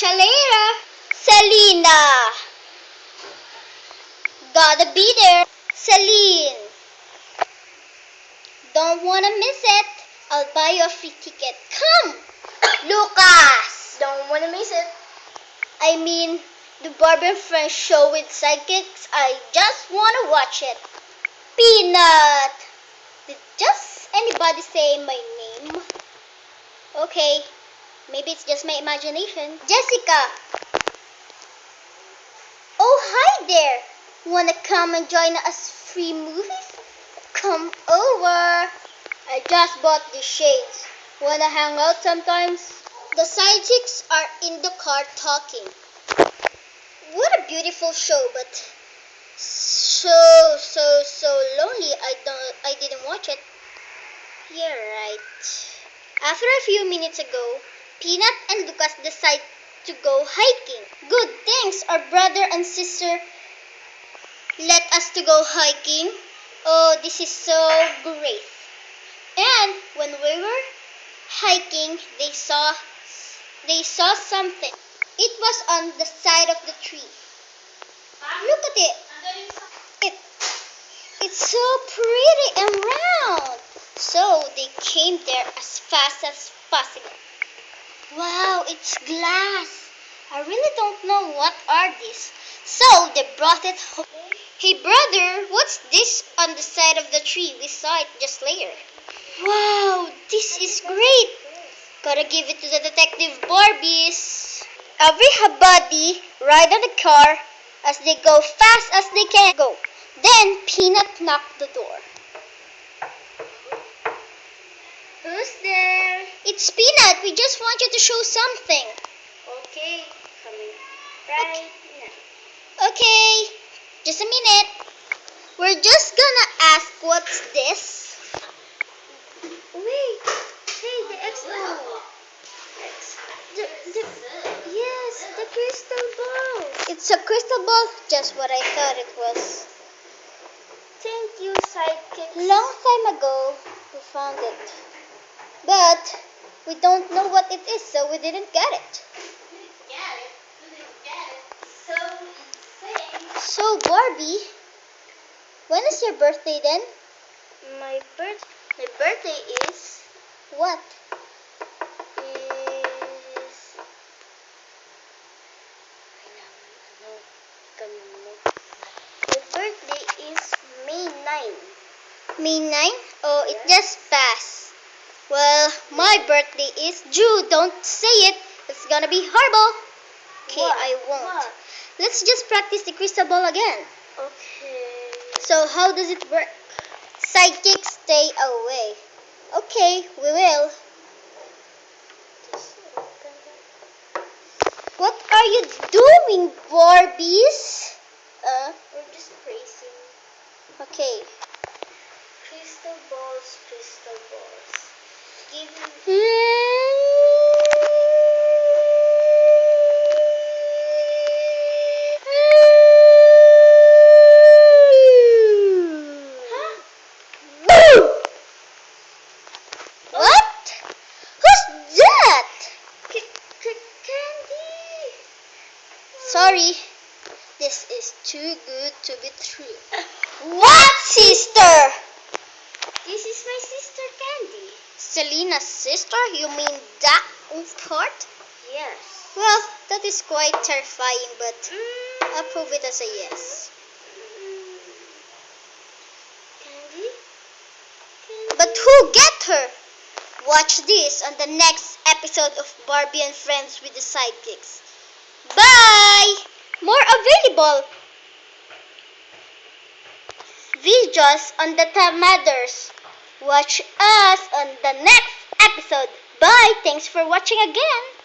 Catch ya later. Selena. Gotta be there. Celine. Don't wanna miss it. I'll buy you a free ticket. Come. Lucas. Don't wanna miss it. I mean, the Barbie and Friends show with sidekicks. I just wanna watch it. Peanut. Did just anybody say my name? Okay, maybe it's just my imagination. Jessica. Oh, hi there. Wanna come and join us free movies? Come over. I just bought these shades. Wanna hang out sometimes? The sidekicks are in the car talking. What a beautiful show, but so lonely. I didn't watch it. You're right. After a few minutes ago, Peanut and Lucas decide to go hiking. Good things our brother and sister let us to go hiking. Oh, this is so great. And when we were hiking, they saw something. It was on the side of the tree. Look at it. It's so pretty and round. So they came there as fast as possible. Wow, it's glass. I really don't know what are these. So they brought it home. Hey brother, what's this on the side of the tree? We saw it just later. Wow, this is great. Gotta give it to the detective Barbies. Everybody ride on the car as they go fast as they can go. Then Peanut knocked the door. Who's there? It's Peanut. We just want you to show something. Okay, coming right now. Okay, just a minute. We're just gonna ask what's this. Wait, hey, the XO. Yes, the crystal ball. It's a crystal ball, just what I thought it was. Thank you, sidekicks. Long time ago, we found it. But we don't know what it is, so we didn't get it. So insane. So, Barbie, when is your birthday then? My birthday is What? My birthday is May 9. May 9? Oh, it just passed. Well, my birthday is June. Don't say it. It's gonna be horrible. Okay, What? I won't. What? Let's just practice the crystal ball again. Okay. So, how does it work? Sidekick, stay away. Okay, we will. What are you doing, Barbies? We're just praising. Okay. Crystal balls, crystal balls. Give me. What? Who's that? Candy. Sorry, this is too good to be true. What, sister? This is my sister Candy. Selena's sister? You mean that part? Yes. Well, that is quite terrifying, but I'll prove it as a yes. Candy? But who get her? Watch this on the next episode of Barbie and Friends with the Sidekicks. Bye! More available videos on the Tamaders. Watch us on the next episode. Bye! Thanks for watching again.